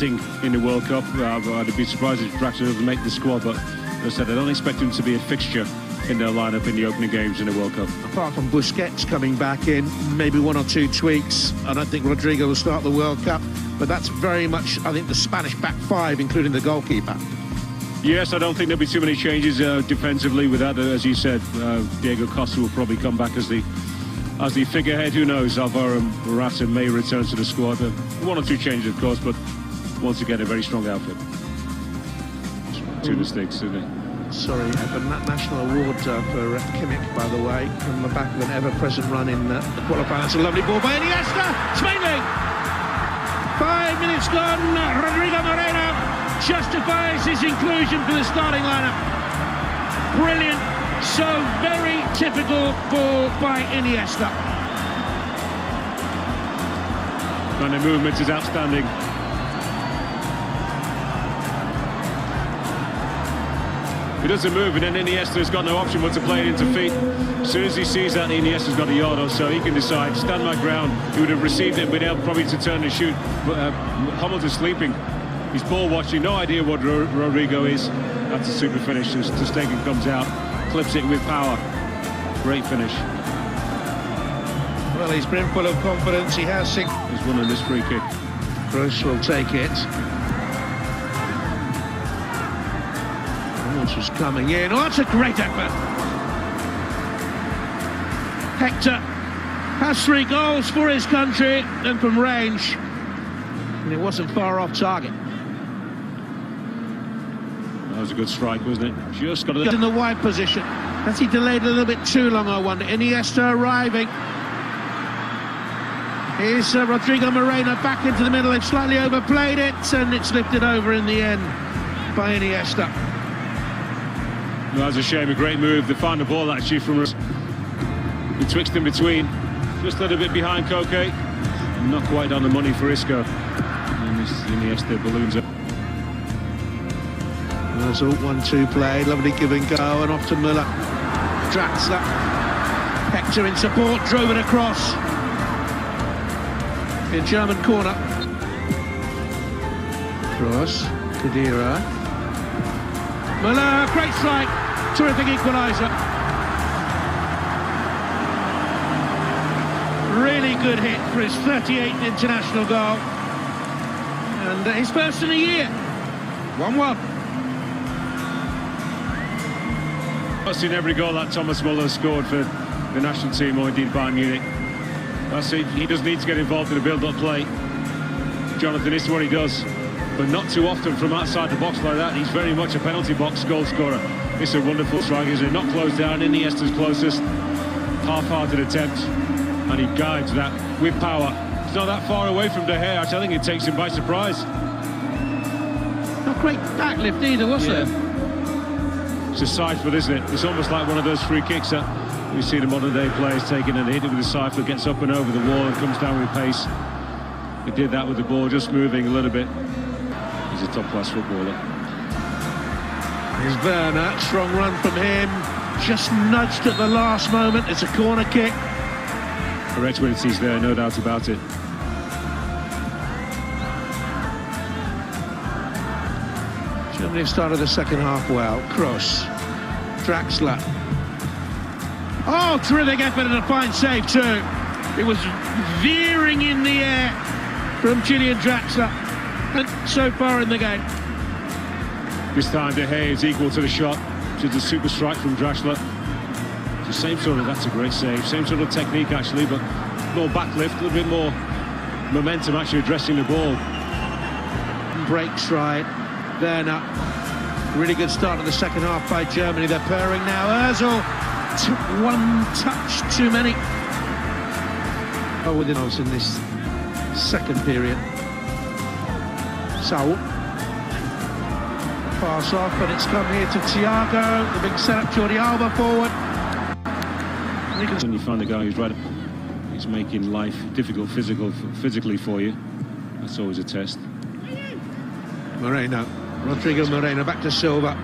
in the World Cup. I'd be surprised if Draxler doesn't make the squad, but as I said, I don't expect him to be a fixture in their lineup in the opening games in the World Cup. Apart from Busquets coming back in, maybe one or two tweaks, I don't think Rodrigo will start the World Cup, but that's very much, I think, the Spanish back five, including the goalkeeper. Yes, I don't think there'll be too many changes defensively with that. As you said, Diego Costa will probably come back as the figurehead. Who knows? Alvaro Morata may return to the squad. One or two changes, of course, but once again, a very strong outfit. Two mistakes, didn't they? Sorry, the National Award for Kimmich, by the way, from the back of an ever-present run in the qualifier. That's a lovely ball by Iniesta. Smalling! 5 minutes gone. Rodrigo Moreno justifies his inclusion for the starting lineup. Brilliant. So very typical ball by Iniesta. And the movement is outstanding. He doesn't move, and then Iniesta's got no option but to play it into feet. As soon as he sees that, Iniesta's got a yard or so, he can decide, stand my ground. He would have received it and been able probably to turn and shoot. But Hummels is sleeping. He's ball watching, no idea what Rodrigo is. That's a super finish. Ter Stegen comes out, clips it with power. Great finish. Well, he's brimful of confidence. He has six. He's won on this free kick. Kroos will take it. Was coming in. Oh, that's a great effort. Hector has 3 goals for his country and from range, and it wasn't far off target. That was a good strike, wasn't it? Just got in the wide position. Has he delayed a little bit too long, I wonder? Iniesta arriving. Here's Rodrigo Moreno back into the middle. They've slightly overplayed it, and it's lifted over in the end by Iniesta. Well, that's a shame, a great move. They found the ball actually from betwixt in between. Just a little bit behind Koke. Not quite on the money for Isco. And this Iniesta balloons up. There's all 1-2 play, lovely give and go, and off to Müller. Draxler. Hector in support, drove it across. In German corner. Cross, Khedira. Müller, great strike, terrific equaliser. Really good hit for his 38th international goal. And his first in a year. 1-1. I've seen every goal that Thomas Müller scored for the national team or indeed Bayern Munich. That's it. He does need to get involved in a build-up play. Jonathan, this is what he does. But not too often from outside the box like that. He's very much a penalty box goal scorer. It's a wonderful strike, isn't it? Not closed down, Iniesta's closest. Half-hearted attempt, and he guides that with power. He's not that far away from De Gea. I think it takes him by surprise. Not great backlift either, was it? It's a side foot, isn't it? It's almost like one of those free kicks that we see the modern-day players taking, and hit it with the side foot, gets up and over the wall and comes down with pace. He did that with the ball just moving a little bit. He's a top-class footballer. Here's Werner, strong run from him, just nudged at the last moment. It's a corner kick. Creativity's there, no doubt about it. Germany have started the second half well. Kroos, Draxler. Oh, terrific effort and a fine save too. It was veering in the air from Julian Draxler. And so far in the game. This time De Gea is equal to the shot. Just a super strike from Draxler. The same sort of, that's a great save. Same sort of technique actually, but more backlift, a little bit more momentum actually addressing the ball. Breaks right. Werner. Really good start of the second half by Germany. They're purring now. Ozil. One touch too many. Oh, within us in this second period. Saul. Pass off, and it's come here to Thiago. The big setup, Jordi Alba forward. When you find the guy who's right, he's making life difficult physically for you. That's always a test. Moreno. Rodrigo Moreno back to Silva.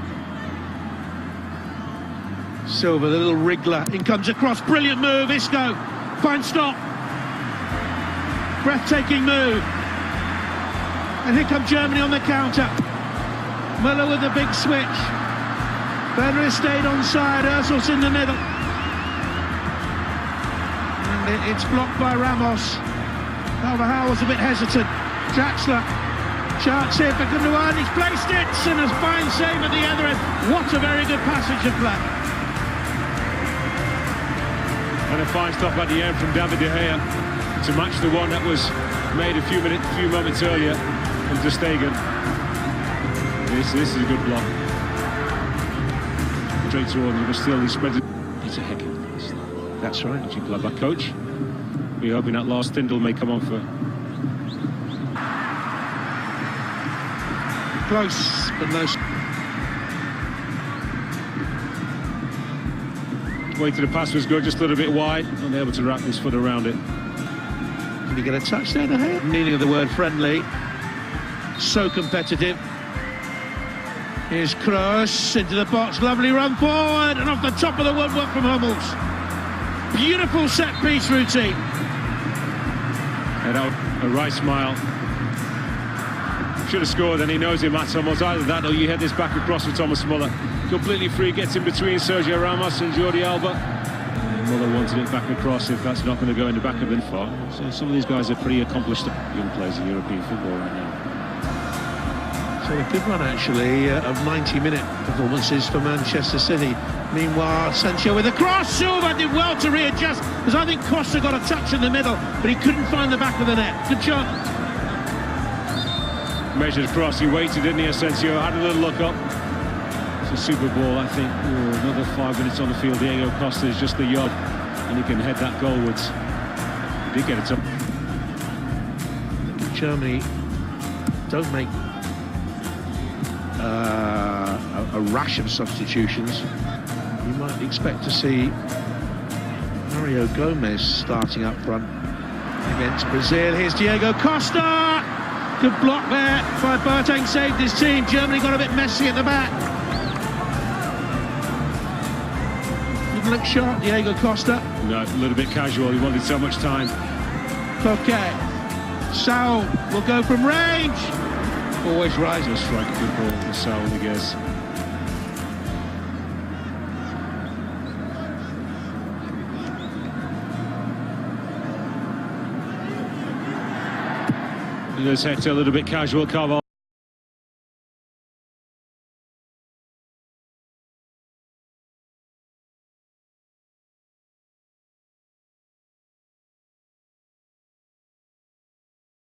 Silva, the little wriggler. In comes across. Brilliant move. Isco. Fine stop. Breathtaking move. And here come Germany on the counter. Müller with the big switch. Werner stayed onside, Özil's in the middle. And it's blocked by Ramos. Carvajal was a bit hesitant. Draxler, chance here for Gundogan, he's placed it, and a fine save at the other end. What a very good passage of play. And a fine stop at the end from David De Gea to match the one that was made a few moments earlier from Ter Stegen. This is a good block. Straight towards him, but still he spreads it. It's a heck of a pass. That's right. Actually, Gladbach coach. We're hoping that Lars Stindl may come on for. Close, but no. Weight of the pass was good, just a little bit wide. Unable to wrap his foot around it. Can he get a touch there, De Gea? Meaning of the word friendly. So competitive. Here's Kroos into the box, lovely run forward, and off the top of the woodwork from Hummels. Beautiful set-piece routine. And out a right smile. Should have scored, and he knows it, Mats Hummels. Either that or you head this back across for Thomas Müller. Completely free, gets in between Sergio Ramos and Jordi Alba. And Müller wanted it back across if that's not going to go in the back of the far. So some of these guys are pretty accomplished young players in European football right now. So a good run, actually, of 90-minute performances for Manchester City. Meanwhile, Sancho with a cross. Silva did well to readjust, because I think Costa got a touch in the middle, but he couldn't find the back of the net. Good shot. Measured cross, he waited, didn't he, Asensio? Had a little look up. It's a super ball, I think. Ooh, another 5 minutes on the field. Diego Costa is just the yard, and he can head that goalwards. He did get it up. Germany don't make a rash of substitutions. You might expect to see Mario Gomez starting up front against Brazil. Here's Diego Costa. Good block there by Boateng, saved his team. Germany got a bit messy at the back. Didn't look sharp, Diego Costa. No, a little bit casual. He wanted so much time. Coquet. Saul will go from range. Always rising. He'll strike a good ball for Saul, I guess. There's Hector, a little bit casual. Carvalho